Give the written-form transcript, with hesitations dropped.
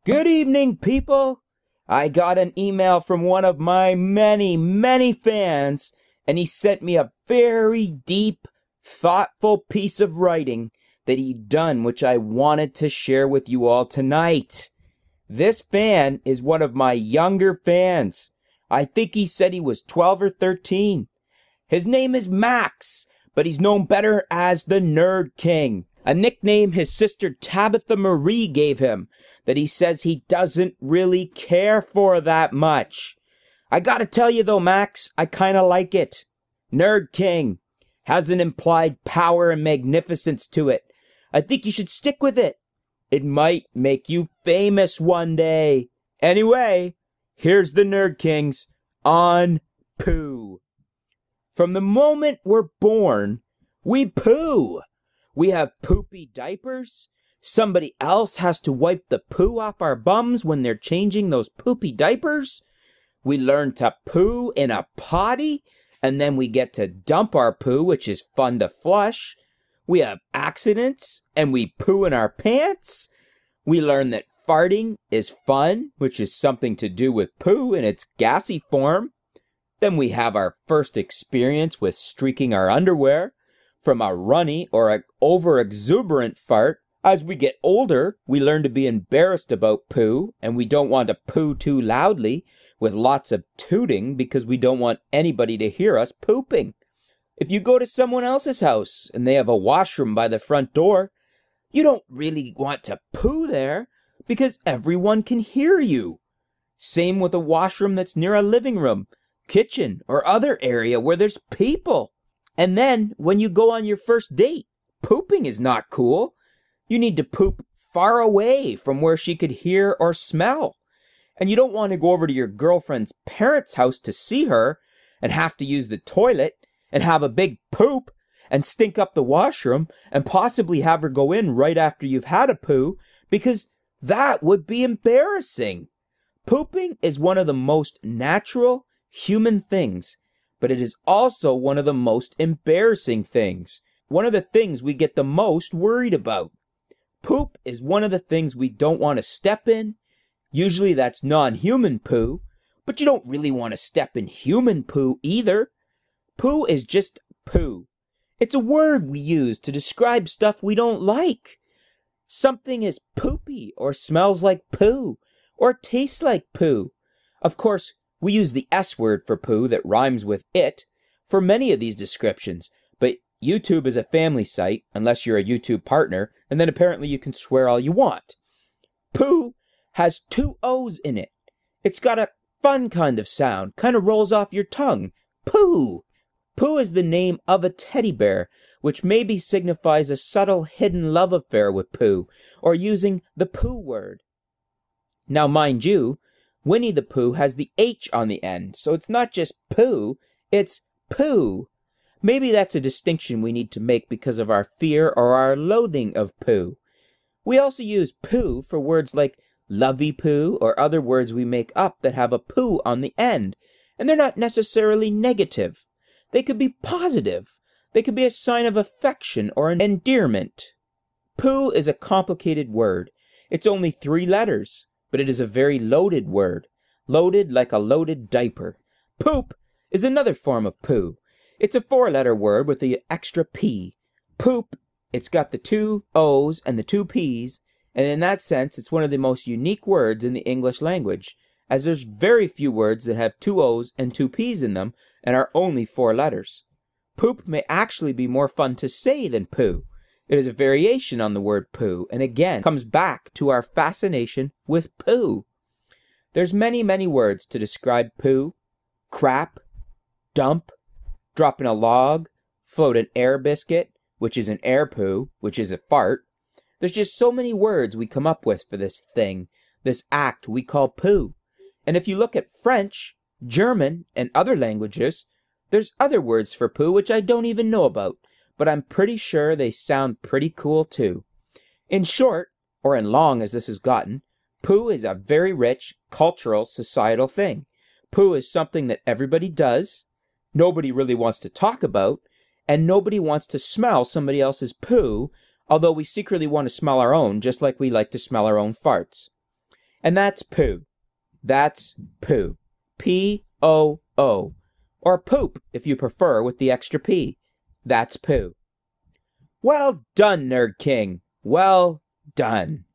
Good evening, people. I got an email from one of my many fans, and he sent me a very deep, thoughtful piece of writing that he'd done, which I wanted to share with you all tonight. This fan is one of my younger fans. I think he said he was 12 or 13. His name is Max, but he's known better as the Nerd King, a nickname his sister Tabitha Marie gave him that he says he doesn't really care for that much. I gotta tell you though, Max, I kinda like it. Nerd King has an implied power and magnificence to it. I think you should stick with it. It might make you famous one day. Anyway, here's the Nerd Kings on poo. From the moment we're born, we poo. We have poopy diapers. Somebody else has to wipe the poo off our bums when they're changing those poopy diapers. We learn to poo in a potty, and then we get to dump our poo, which is fun to flush. We have accidents, and we poo in our pants. We learn that farting is fun, which is something to do with poo in its gassy form. Then we have our first experience with streaking our underwear from a runny or over-exuberant fart. As we get older, we learn to be embarrassed about poo, and we don't want to poo too loudly with lots of tooting because we don't want anybody to hear us pooping. If you go to someone else's house and they have a washroom by the front door, you don't really want to poo there because everyone can hear you. Same with a washroom that's near a living room, kitchen, or other area where there's people. And then, when you go on your first date, pooping is not cool. You need to poop far away from where she could hear or smell. And you don't want to go over to your girlfriend's parents' house to see her and have to use the toilet and have a big poop and stink up the washroom and possibly have her go in right after you've had a poo, because that would be embarrassing. Pooping is one of the most natural human things, but it is also one of the most embarrassing things. One of the things we get the most worried about. Poop is one of the things we don't want to step in. Usually that's non-human poo, but you don't really want to step in human poo either. Poo is just poo. It's a word we use to describe stuff we don't like. Something is poopy or smells like poo or tastes like poo. Of course, we use the S word for poo that rhymes with it for many of these descriptions, but YouTube is a family site, unless you're a YouTube partner, and then apparently you can swear all you want. Poo has 2 O's in it. It's got a fun kind of sound, kind of rolls off your tongue. Poo. Poo is the name of a teddy bear, which maybe signifies a subtle hidden love affair with poo, or using the poo word. Now mind you, Winnie the Pooh has the H on the end, so it's not just poo, it's poo. Maybe that's a distinction we need to make because of our fear or our loathing of poo. We also use poo for words like lovey poo or other words we make up that have a poo on the end, and they're not necessarily negative. They could be positive. They could be a sign of affection or an endearment. Poo is a complicated word. It's only 3 letters, but it is a very loaded word. Loaded like a loaded diaper. Poop is another form of poo. It's a 4-letter word with the extra P. Poop, it's got the 2 O's and the 2 P's, and in that sense, it's one of the most unique words in the English language, as there's very few words that have 2 O's and 2 P's in them and are only 4 letters. Poop may actually be more fun to say than poo. It is a variation on the word poo, and again comes back to our fascination with poo. There's many words to describe poo. Crap, dump, drop in a log, float an air biscuit, which is an air poo, which is a fart. There's just so many words we come up with for this thing, this act we call poo. And if you look at French, German, and other languages, there's other words for poo which I don't even know about, but I'm pretty sure they sound pretty cool too. In short, or in long as this has gotten, poo is a very rich, cultural, societal thing. Poo is something that everybody does, nobody really wants to talk about, and nobody wants to smell somebody else's poo, although we secretly want to smell our own, just like we like to smell our own farts. And that's poo. That's poo. P-O-O. Or poop, if you prefer, with the extra P. That's poo. Well done, Nerd King. Well done.